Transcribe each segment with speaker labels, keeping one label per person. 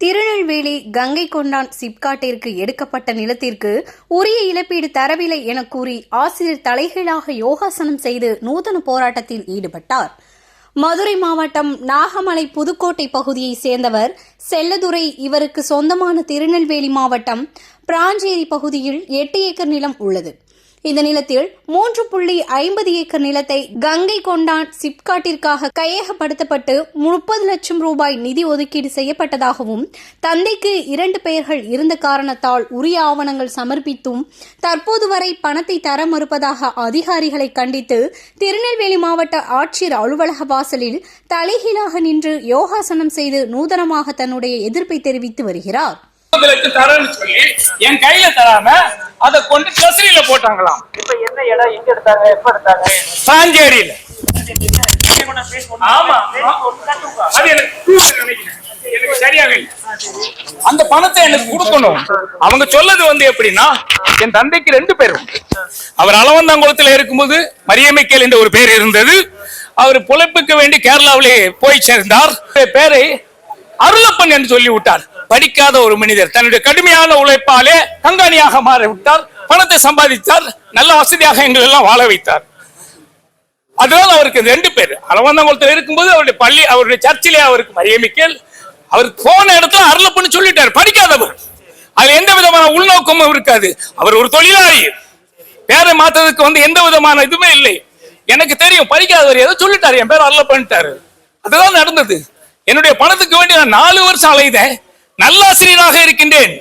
Speaker 1: திருநெல்வேலி கங்கை கொண்டான் சிப்காட்டிற்கு எடுக்கப்பட்ட நிலத்திற்கு உரிய இழப்பீடு தரவில்லை என கூறி ஆசிரியர் தலைகீழாக யோகாசனம் செய்து நூதன போராட்டத்தில் ஈடுபட்டார். மதுரை மாவட்டம் நாகமலை புதுக்கோட்டை பகுதியைச் சேர்ந்தவர் செல்லதுரை. இவருக்கு சொந்தமான திருநெல்வேலி மாவட்டம் பிராஞ்சேரி பகுதியில் 8 ஏக்கர் நிலம் உள்ளது. இந்த நிலத்தில் 3.50 ஏக்கர் நிலத்தை கங்கை கொண்டான் சிப்காட்டிற்காக கையகப்படுத்தப்பட்டு 30 லட்சம் ரூபாய் நிதி ஒதுக்கீடு செய்யப்பட்டதாகவும், தந்தைக்கு 2 பெயர்கள் இருந்த காரணத்தால் உரிய ஆவணங்கள் சமர்ப்பித்தும் தற்போது வரை பணத்தை தர மறுப்பதாக அதிகாரிகளை கண்டித்து திருநெல்வேலி மாவட்ட ஆட்சியர் அலுவலக வாசலில் தலைகீழாக நின்று யோகாசனம் செய்து நூதனமாக தன்னுடைய எதிர்ப்பை தெரிவித்து வருகிறார்.
Speaker 2: என் கையில தராம அதை கொண்டு ட்ரெஸரியில போட்டாங்களாம். இப்ப என்ன இடம் எங்க எடுத்தாங்க, எப்ப எடுத்தாங்க? சாஞ்சேரியில. ஆமா, அது எனக்கு சரியாக அந்த பணத்தை எனக்கு கொடுக்கணும். அவங்க சொல்லது எப்படின்னா, என் தந்தைக்கு 2 பேர். அவர் அளவந்தாங்குளத்தில் இருக்கும்போது மரியமைக்கேல் என்ற ஒரு பேர் இருந்தது. அவர் பிழைப்புக்கு வேண்டி கேரளாவிலே போய் சேர்ந்தார். பேரை அருளப்பன் என்று சொல்லி விட்டார். படிக்காத ஒரு மனிதர் தன்னுடைய கடுமையான உழைப்பாலே கங்காணியாக மாறிவிட்டார். பணத்தை சம்பாதித்தார். நல்ல வசதியாக எங்கள் எல்லாம் வாழ வைத்தார். அதனால அவருக்கு 2 பேர். அளவந்தாங்குளத்தில் இருக்கும்போது அவருடைய பள்ளி, அவருடைய சர்ச்சிலே அவருக்கு மரியமிக்கேல். அவர் போன இடத்துல அருளப்பன்னு சொல்லிட்டார். படிக்காதவர், அது எந்த விதமான உள்நோக்கமும் இருக்காது. அவர் ஒரு தொழிலாளி. பேரை மாத்ததுக்கு எந்த விதமான இதுவுமே இல்லை. எனக்கு தெரியும், படிக்காதவர் ஏதோ சொல்லிட்டாரு, என் பேர் அருளப்பன்ட்டாரு. அதுதான் நடந்தது. என்னுடைய பணத்துக்கு வேண்டி நான் 4 வருஷம் அலைதேன். நல்ல ஆசிரியராக இருக்கின்றேன்.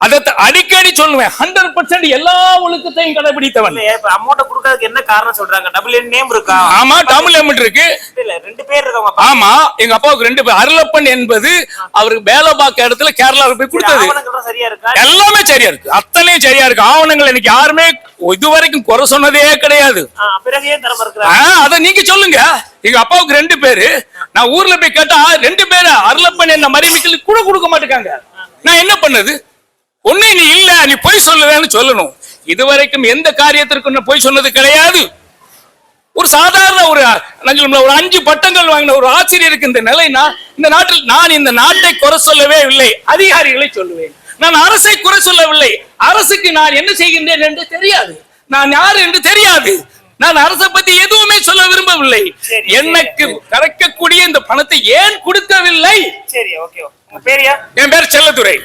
Speaker 2: அதை அடிக்கடி சொல்லுவேன். 100% எல்லா ஒழுக்கத்தையும் கடைபிடித்தவன்.
Speaker 3: அமௌண்ட் கொடுக்கிறதுக்கு என்ன காரணம் சொல்றாங்க? டபுள் நேம் இருக்கா?
Speaker 2: ஆமா, டபுள் நேம் இருக்கு.
Speaker 3: 2 பேர் இருக்காங்க.
Speaker 2: ஆமா, எங்க அப்பாவுக்கு 2 பேர். அருளப்பன் என்பது அவருக்கு வேலை பார்க்க இடத்துல கேரளாவுக்கு போய் கொடுத்தது.
Speaker 3: சரியா இருக்கா?
Speaker 2: எல்லாமே சரியா இருக்கு. அத்தனையும் சரியா இருக்கு. ஆவணங்கள் எனக்கு யாருமே இதுவரைக்கும் குறை சொன்னதே கிடையாது. அத நீங்க சொல்லுங்க. எங்க அப்பாவுக்கு 2 பேரு. நான் ஊர்ல போய் கேட்டா 2 பேரு அருளப்பன் என்ன மரியமிக்கேல் கூட கொடுக்க மாட்டேங்காங்க. நான் என்ன பண்ணது? ஒண்ணு, நீ இல்ல, நீ போய் சொல்லுவேன்னு சொல்லணும். இதுவரைக்கும் எந்த காரியத்திற்கு போய் சொன்னது கிடையாது. ஒரு சாதாரண ஒரு 5 பட்டங்கள் வாங்கின ஒரு ஆசிரியருக்கு இந்த நிலைனா, இந்த நாட்டில் நான் இந்த நாட்டை குறை சொல்லவே இல்லை, அதிகாரிகளை சொல்லுவேன். நான் அரசை குறை சொல்லவில்லை. அரசுக்கு நான் என்ன செய்கின்றேன் என்று தெரியாது, நான் யார் என்று தெரியாது. நான் அரசை பத்தி எதுவுமே சொல்ல விரும்பவில்லை. எனக்கு கிடைக்கக்கூடிய இந்த பணத்தை ஏன் கொடுக்கவில்லை?
Speaker 3: சரி, ஓகே. உங்க பேர்?
Speaker 2: என் பேர் செல்லதுரை.